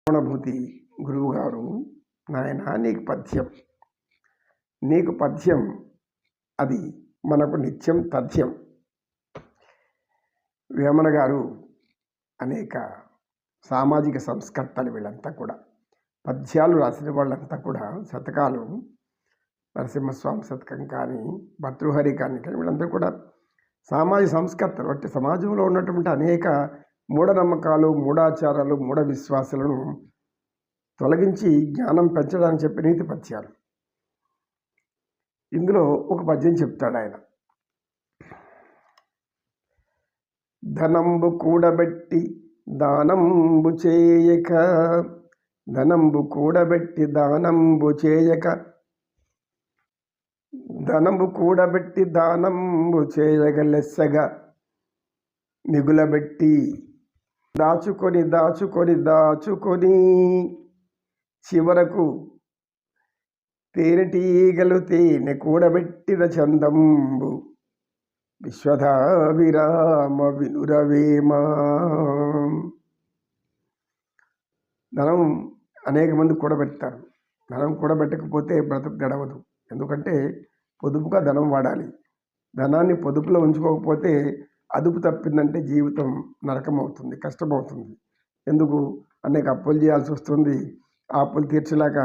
అనుభూతి గురువుగారు, నాయన నీకు పథ్యం అది మనకు నిత్యం తథ్యం. వేమన గారు అనేక సామాజిక సంస్కర్తలు, వీళ్ళంతా కూడా పద్యాలు రాసిన వాళ్ళంతా కూడా శతకాలు, నరసింహస్వామి శతకం కానీ, భర్తృహరి కానీ వీళ్ళందరూ కూడా సామాజిక సంస్కర్తలు. అంటే సమాజంలో ఉన్నటువంటి అనేక మూఢనమ్మకాలు, మూఢాచారాలు, మూఢ విశ్వాసాలను తొలగించి జ్ఞానం పెంచడానికి చెప్పే నీతి పద్యాలు. ఇందులో ఒక పద్యం చెప్తాడు ఆయన. ధనంబు కూడబెట్టి దానంబు చేయక, ధనంబు కూడబెట్టి దానంబు చేయక, ధనంబు కూడబెట్టి దానంబు చేయగ లెస్సగా మిగులబెట్టి దాచుకొని దాచుకొని దాచుకొని చివరకు తేనెటీగలు తేనె కూడబెట్టిన చందంబు విశ్వధావిరామ వినురవేమా. ధనం అనేక మంది కూడబెడతారు. ధనం కూడబెట్టకపోతే బ్రతుకు గడవదు. ఎందుకంటే పొదుపుగా ధనం వాడాలి. ధనాన్ని పొదుపులో ఉంచుకోకపోతే అదుపు తప్పిందంటే జీవితం నరకమవుతుంది, కష్టమవుతుంది. ఎందుకు? అనేక అప్పులు చేయాల్సి వస్తుంది. ఆ అప్పులు తీర్చలేక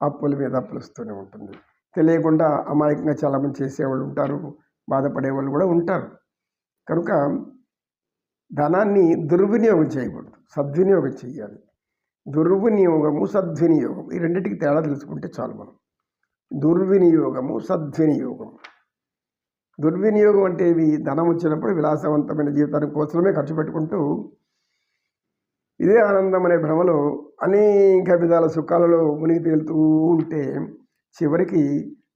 అప్పుల మీద అప్పులు వస్తూనే ఉంటుంది. తెలియకుండా అమాయకంగా చాలామంది చేసేవాళ్ళు ఉంటారు, బాధపడేవాళ్ళు కూడా ఉంటారు. కనుక ధనాన్ని దుర్వినియోగం చేయకూడదు, సద్వినియోగం చేయాలి. దుర్వినియోగము, సద్వినియోగం, ఈ రెండింటికి తేడా తెలుసుకుంటే చాలు మనం. దుర్వినియోగము, సద్వినియోగము. దుర్వినియోగం అంటే ఇవి ధనం వచ్చినప్పుడు విలాసవంతమైన జీవితానికి కోసమే ఖర్చు పెట్టుకుంటూ ఇదే ఆనందం అనే భ్రమలో అనేక విధాల సుఖాలలో మునిగి తేలుతూ ఉంటే చివరికి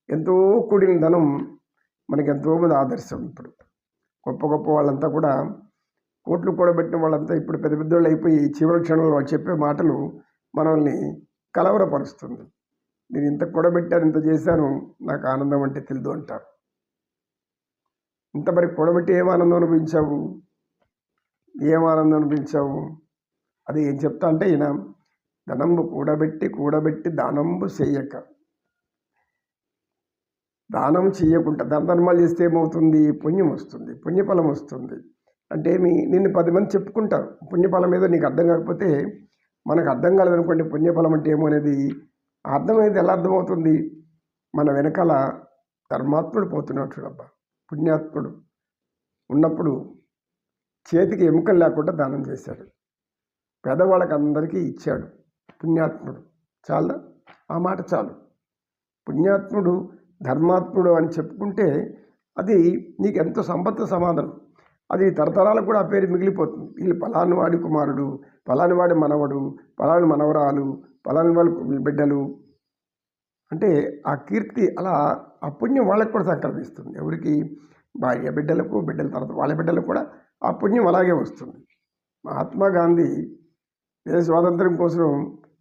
ఎంతో కూడిన ధనం మనకి ఎంతోమంది ఆదర్శం. ఇప్పుడు గొప్ప గొప్ప వాళ్ళంతా కూడా కోట్లు కూడబెట్టిన వాళ్ళంతా ఇప్పుడు పెద్ద పెద్దోళ్ళు అయిపోయి చివరి క్షణంలో వాళ్ళు చెప్పే మాటలు మనల్ని కలవరపరుస్తుంది. నేను ఇంత కూడబెట్టాను, ఇంత చేశాను, నాకు ఆనందం అంటే తెలియదు అంటారు. ఇంత మరి కూడబెట్టి ఏం ఆనందం అనిపించావు? అది ఏం చెప్తా అంటే ఈయన ధనంబు కూడబెట్టి దానంబు చేయక. దానం చేయకుండా దాన ధర్మాలు చేస్తే ఏమవుతుంది? పుణ్యం వస్తుంది, పుణ్యఫలం వస్తుంది. అంటే నిన్ను 10 మంది చెప్పుకుంటారు. పుణ్యఫలం ఏదో నీకు అర్థం కాకపోతే, మనకు అర్థం కాలేదనుకోండి పుణ్యఫలం అంటే ఏమో అనేది. అర్థమైంది ఎలా అర్థమవుతుంది? మన వెనకాల ధర్మాత్ముడు పోతున్నాడు చూడబ్బా. పుణ్యాత్ముడు ఉన్నప్పుడు చేతికి ఎముకలు లేకుండా దానం చేశాడు, పేదవాళ్ళకి అందరికీ ఇచ్చాడు. పుణ్యాత్ముడు చాలా, ఆ మాట చాలు. పుణ్యాత్ముడు, ధర్మాత్ముడు అని చెప్పుకుంటే అది నీకు ఎంతో సంపత్తు సమాధానం. అది తరతరాలకు కూడా ఆ పేరు మిగిలిపోతుంది. వీళ్ళు పలాని వాడి కుమారుడు, పలాని వాడి మనవడు, పలాని మనవరాలు, పలాని వాళ్ళ బిడ్డలు అంటే ఆ కీర్తి అలా ఆ పుణ్యం వాళ్ళకు కూడా సంక్రమిస్తుంది. ఎవరికి? భార్య బిడ్డలకు, బిడ్డల తర్వాత వాళ్ళ బిడ్డలకు కూడా ఆ పుణ్యం అలాగే వస్తుంది. మహాత్మా గాంధీ దేశ స్వాతంత్రం కోసం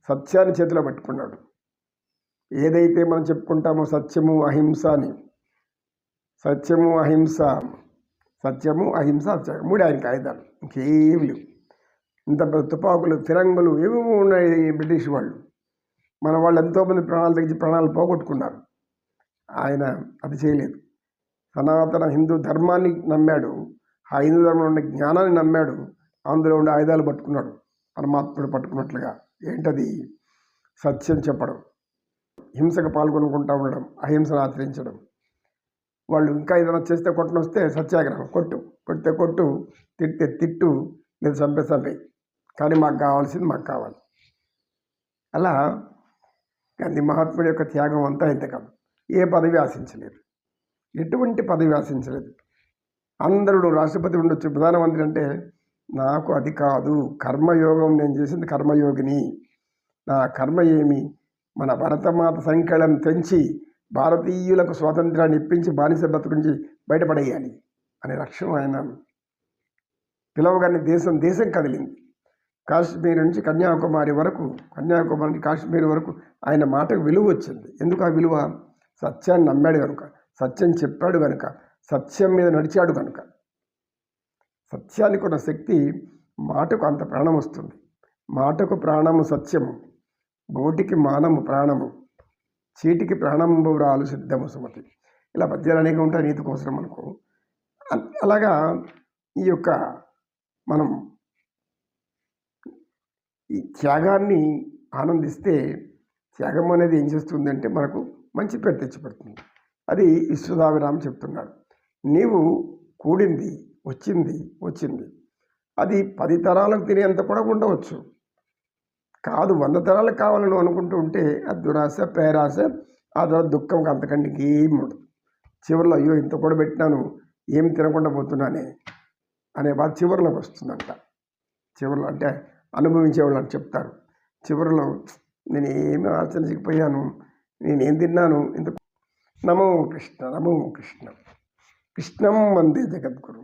సత్యాన్ని చేతిలో పట్టుకున్నాడు. ఏదైతే మనం చెప్పుకుంటామో సత్యము అహింస అని, సత్యము అహింస, మూడు ఆయనకి ఆయుధాలు, ఇంకేమి లేవు. ఇంత తుపాకులు, ఫిరంగులు ఏమేమో ఉన్నాయి బ్రిటిష్ వాళ్ళు. మన వాళ్ళు ఎంతోమంది ప్రాణాలు తెగించి ప్రాణాలు పోగొట్టుకున్నారు. ఆయన అది చేయలేదు. సనాతన హిందూ ధర్మాన్ని నమ్మాడు, ఆ హిందూ ధర్మంలో ఉన్న జ్ఞానాన్ని నమ్మాడు, అందులో ఉండే ఆయుధాలు పట్టుకున్నాడు పరమాత్ముడు పట్టుకున్నట్లుగా. ఏంటది? సత్యం చెప్పడం, హింసకు పాల్గొనుకుంటూ ఉండడం, అహింసను ఆచరించడం. వాళ్ళు ఇంకా ఏదైనా చేస్తే కొట్టను వస్తే సత్యాగ్రహం, కొడితే కొట్టు, తిట్టే తిట్టు, లేదా చంపే, కానీ మాకు కావాల్సింది మాకు కావాలి. అలా గాంధీ మహాత్ముడి యొక్క త్యాగం అంతా ఇంతకాలం. ఏ పదవి ఆశించలేదు, ఎటువంటి పదవి ఆశించలేదు. అందరూ రాష్ట్రపతి ఉండొచ్చు, ప్రధానమంత్రి అంటే నాకు అది కాదు, కర్మయోగం, నేను చేసింది కర్మయోగిని, నా కర్మ ఏమి? మన భరతమాత సంఖ్యలను తెంచి భారతీయులకు స్వాతంత్రాన్ని ఇప్పించి బానిస బతుకు నుంచి బయటపడేయాలి అనే లక్ష్యం ఆయన పిలవగానే దేశం కదిలింది. కాశ్మీర్ నుంచి కన్యాకుమారి నుంచి కాశ్మీర్ వరకు ఆయన మాటకు విలువ వచ్చింది. ఎందుకు ఆ విలువ? సత్యాన్ని నమ్మాడు కనుక, సత్యం చెప్పాడు కనుక, సత్యం మీద నడిచాడు కనుక. సత్యానికి ఉన్న శక్తి, మాటకు అంత ప్రాణం వస్తుంది. మాటకు ప్రాణము సత్యము, గోటికి మానము ప్రాణము, చీటికి ప్రాణంబు రాలు సిద్ధము సుమతి. ఇలా పద్యాలు అనేక ఉంటాయి నీతి కోసం మనకు. అలాగా ఈ యొక్క మనం ఈ త్యాగాన్ని ఆనందిస్తే త్యాగం అనేది ఏం చేస్తుందంటే మనకు మంచి పేరు తెచ్చిపెడుతుంది. అది విశ్వదాభిరామ్ చెప్తున్నాడు. నీవు కూడింది వచ్చింది అది 10 తరాలకు తినేంత కూడా ఉండవచ్చు, కాదు 100 తరాలకు కావాలని అనుకుంటూ ఉంటే అది దురాశ, పేరాశ, ఆ ద్వారా దుఃఖం అంతకంటే ఏం ఉండదు. చివరిలో అయ్యో ఇంత కూడా పెట్టినాను ఏమి తినకుండా పోతున్నానే అనే బాధ చివరిలోకి వస్తుందంట. చివరిలో అంటే అనుభవించేవాళ్ళు అని చెప్తారు. చివరిలో నేను ఏమి ఆచరించకపోయాను, నేనేం తిన్నాను ఇంత. నమో కృష్ణ కృష్ణం వందే జగద్గురు.